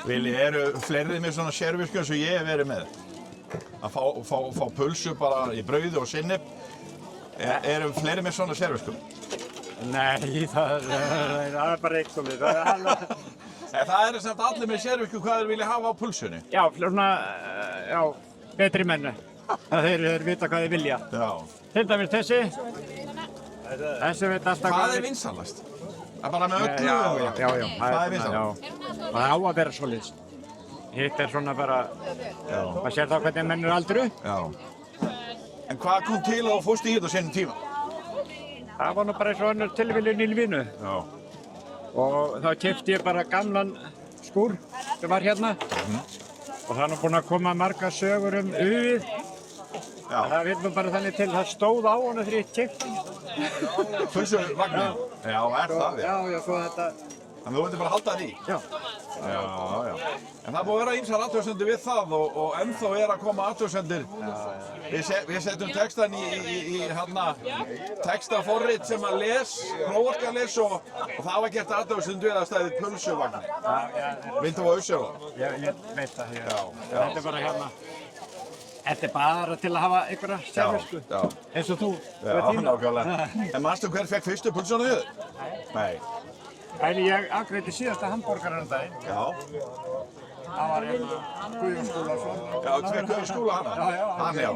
Vili, eru fleiri með svona sérvisku eins og ég hef verið með? Að fá pulsu bara í brauði og sinnep. Eru fleiri með svona sérvisku? Nei, það er bara eitt og við. Það samt allir með sérvisku hvað þeir vilja hafa á pulsunni. Já, svona, betri menn. Þeir vita hvað þeir vilja. Já. Til dæmis þessi veit alltaf hvað er vinsalast? Það er bara með öllu? Já. Það er vinsalast? Það á að vera svoleiðis. Hitt er svona bara, maður sér þá hvernig menn eru aldrei upp. Já. En hvað kom til að þú fórst í þetta á sínum tíma? Það var nú bara eins og önnur tilviljun í lífinu. Já. Og þá keypti ég bara gamlan skúr sem var hérna. Og það er nú búinn að koma margar sögur uðið. Það vil nú bara þannig til það stóð á hana þegar ég keypti. Pulsuvagnin? Já, það? Já, svo þetta. Þannig þú vildi bara halda því? Já. En það búið að vera ýmsar athugasemdir við það og ennþá að koma athugasemdir. Við setjum textan í textaforrit sem að prófarka les og það var gert athugasemdir við að stæði pulsuvagnin. Viltu á Ausjárða? Ég veit það, þetta er bara hérna. Þetta er bara til að hafa einhverja sérvisku, eins og þú. Já, nákvæmlega. En manstu hver fekk fyrstu pulsuna í þau? Nei. Ég afgreiddi síðasta hamborgarann daginn. Já. Það var hérna Guðjón Skúlason. Já, Guðjón Skúla hana? Já.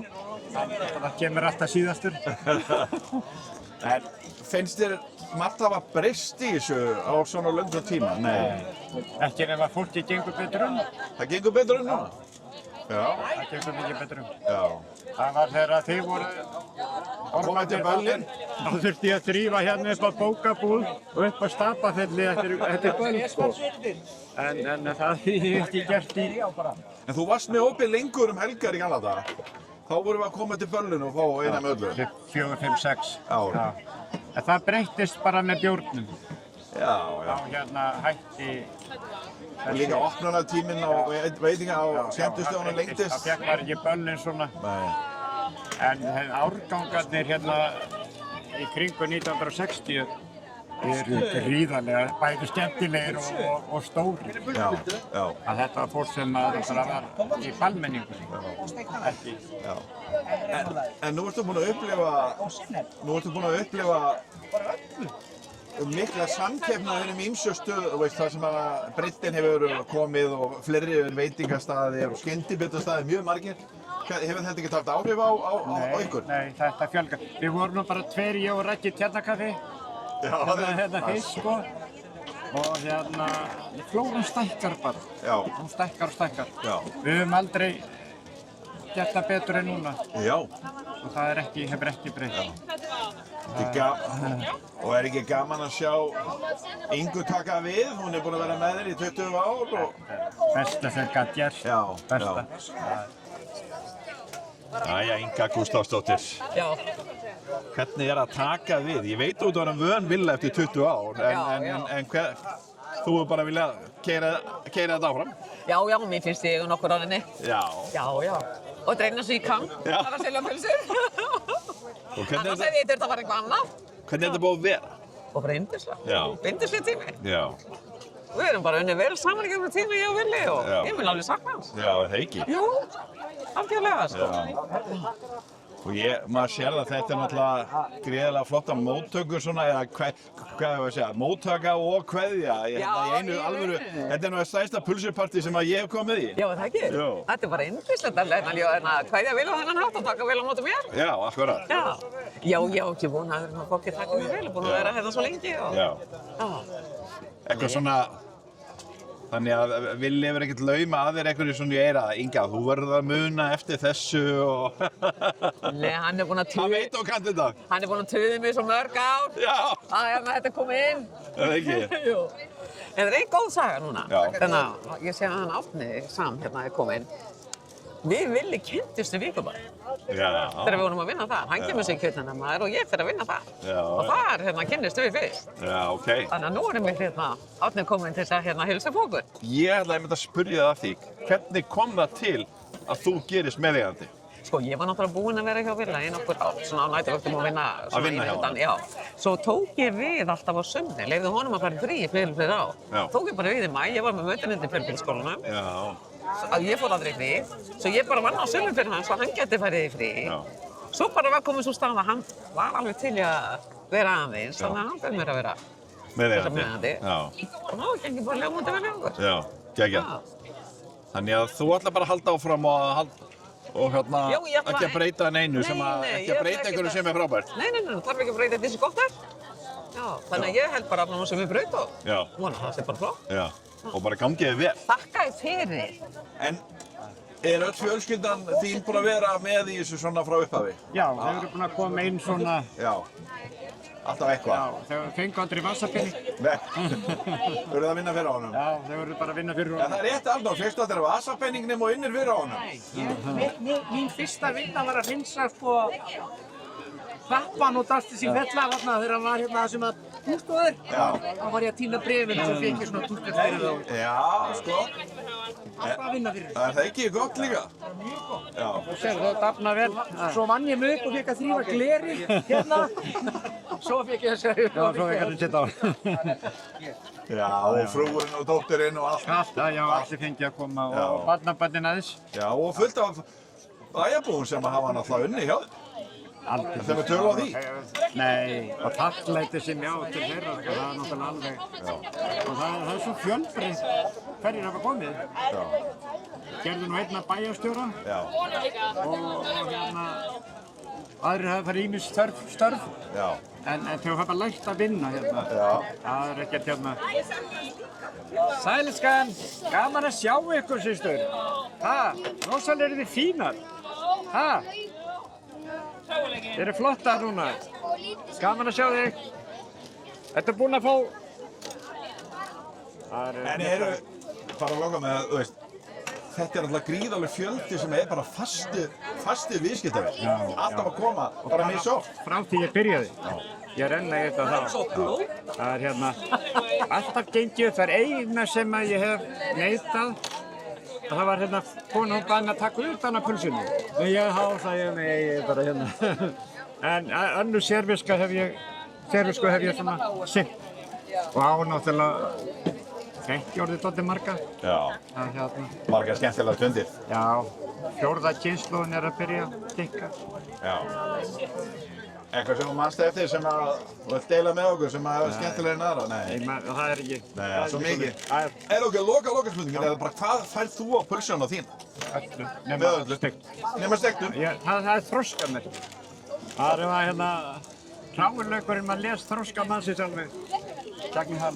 Það kemur alltaf síðastur. En finnst þér margt hafa breyst í þessu á svona löngum tíma? Nei. Ekki nema fólki gengur betur Það gengur betur núna? Já. Það gengur mikið betur Já. Það var þegar þið voru komið til böllin. Þá þurfti ég að þrífa hérna upp á bókabúð og upp á Stapafelli eftir böll, sko. En það hef ég ekki gert í. En þú varst með opið lengur helgar í gamla daga. Þá vorum við að koma til böllin og fá eina með öllu. 4, 5, 6. Já. En það breyttist bara með bjórnum. Já. Þá hérna hætti. Og líka opnunartíminn á veitinga á skemmtistöðunum lengdist. Það fekk maður ekki böllin svona. Nei. En árgangarnir hérna í kringu 1960 eru gríðarlega bæði skemmtilegir og stórir. Já. Að þetta var fólk sem bara var í almenningu. Ekki. Já. En nú ertu búinn að upplifa mikla samkeppni á hinum ýmsu stöðum, þar sem að breiddin hefur komið og fleiri veitingastaðir og skyndibitastaðir, mjög margir. Hefur þetta ekki haft áhrif á ykkur? Nei, þetta fjölgar. Við vorum nú bara tveir, ég og Raggi Tjarnakaffi. Hérna fyrst, sko. Og hérna, flóran stækkar bara. Já. Hún stækkar og stækkar. Já. Við höfum aldrei gert það betur en núna. Já. Og það hefur ekki breytt. Og er ekki gaman að sjá Ingu taka við? Hún er búin að vera með þér í 20 ár og... Besta sem gat gert. Já. Besta. Jæja, Inga Gústafsdóttir. Já. Hvernig er að taka við? Ég veit þú ert orðin vön Villa eftir 20 ár, en þú er bara að vilja keyra þetta áfram? Já, mér finnst ég nokkur orðinni. Já. Og dreina svo ég kann, það er að selja pulsur. Annars hefði ég þurft að fara eitthvað annað. Hvernig er þetta búið að vera? Og bara yndislega. Já. Yndislega tími. Já. Við erum bara unnið vel saman í gegnum tíma, ég og Villi, og ég vil alveg sakna hans. Já, það ekki? Jú, algjörlega, sko. Og maður sér að þetta er náttúrulega gríðarlega flotta móttökur svona, eða hvað hefur að segja, móttaka og kveðja í einu alvöru. Þetta er nú það stærsta pulsupartí sem ég hef komið í. Já, það ekki? Jú. Þetta er bara yndislegt að kveðja Villi á þennan hátt og taka vel á móti mér. Já, akkurat. Já, ekki búin að fólki taka mig vel, búin að vera hérna svo lengi. Eitthvað svona, þannig að Villi hefur ekkert lauma að þér einhverju svona í eyra. Inga, þú verður að muna eftir þessu og... Nei, hann er búinn að Hann veit og kann þetta. Hann er búinn að tuða mig svo mörg ár. Já. Að þetta er komið inn. Það ekki? Jú. En það er einn góð saga núna. Já. Þannig að ég sé að hann Árni Sam hérna er kominn. Við Villi kynntumst í Víkurbæ. Já. Þegar við vorum að vinna þar. Hann kemur sig í kjötnarnar og ég fer að vinna þar. Já. Og þar kynntumst við fyrst. Já, ok. Þannig að nú erum við Árni kominn til þess að hilsa upp okkur. Ég ætlaði að spyrja það af því, hvernig kom það til að þú gerist meðeigandi? Sko, ég var náttúrulega búin að vera hjá Villa í nokkur ár, svona á næturvöktum og vinna svona vinna hjá honum? Já. Svo tók ég við alltaf á sumri, leyfði honum að fara í frí í fleiri ár. Já. Tók ég bara við í maí, ég var með mötunindi í fjölbýlisskólanum. Já. Ég fór aldrei í frí, svo ég bara vann á sumri fyrir hann svo hann geti farið í frí. Já. Svo bara var komið svo stað að hann var alveg til í að vera aðeins, þannig að hann bauð mér að vera Meðeigandi. Já. og þá gengið bara ljómandi vel hjá okkur. Já, geggjað. Þannig að þú ætla bara að halda áfram og hérna Já, ég ætla ekki að breyta neinu sem að, Nei, ekki að breyta einhverju sem er frábært. Nei, þarf ekki að breyta þessi gott þar. Já, þannig að ég held bara að sem er braut og Já. vona það sé bara flott. Já, og bara gangiði vel. Þakka þér fyrir. En er öll fjölskyldan þín búin að vera með í þessu svona frá upphafi? Já, þau eru búin að koma inn svona, Já. Alltaf eitthvað? já, þau fengu aldrei vasapenning. Nei. Þú eruð að vinna fyrir honum? Já, þau eru bara að vinna fyrir En honum. það er rétt Arnór, fyrst að þeirra vasapenning nema og innir fyrir honum. Mín fyrsta vinna var að hreinsa sko hrappan og dastið sín fella þarna þegar hann var hérna það sem að bústóður. Já. Þá var ég að tína bréfin og svo fekk ég svona túlkast fyrir þá. Já, sko. Alltaf að vinna fyrir. Er það ekki gott líka? Já. Sér, það dafna vel. Svo vann ég mig upp og fekk að þrýfa gleri hérna. Svo fekk ég þess að Já, svo ekki að setja á. Já, og frúin og dóttirinn og allt. Allt, já, allir fengi að koma Já. og barnabönnin aðeins. Já, og fullt af bæjarbúum sem hafa náttúrulega unni hjá þér. Aldrei. Þegar við tölum á því. Nei, og takklæti sem ég á til þeirra, sko, það er náttúrulega alveg. Og það er svo fjölbreytt hverjir hafa komið. Já. Gerðu nú einna bæjarstjóra Já. og hérna aðrir hafa farið ýmis störf. Já. En þau hafa lært að vinna hérna. Já. Það er ekkert hérna. Sæliskan, gaman að sjá ykkur, systur. Ha, rosalega eru þið fínar. Ha, þið eru flottar núna. Gaman að sjá þig. Ertu búinn að fá... En eru, bara að loka með, þú veist, þetta er alltaf gríðarleg fjöldi sem er bara fastir viðskiptavinn. Alltaf að koma, bara mjög svo. Frá því ég byrjaði. Ég renna í þetta þá. Það er hérna, alltaf gengið upp. Það er eina sem að ég hef neitað. Það var hérna, kona hún bað mig að taka utan af pulsunni. Og ég sagði ég, nei, ég er bara hérna. En önnur servisku hef ég svona sinnt. Og á náttúrulega ekki orðið dálítið marga. Já. Það er hérna, Margar skemmtilega stundir. já, fjórða kynslóðin er að byrja að tikka. Já. Eitthvað sem þú manst eftir sem að þú vilt deila með okkur sem að er skemmtilega en aðra? Nei. Það er ekki. Nei, það er svo mikið. Það er Er okkur spurningin, eða bara hvað færð þú á pulsuna þín? öllu, Með nema öllu. steikt. Nema stektum? Það er þroskamerki. Það er hérna, hráurlaukurinn, maður les þroska mannsins alveg. Gegnum hann.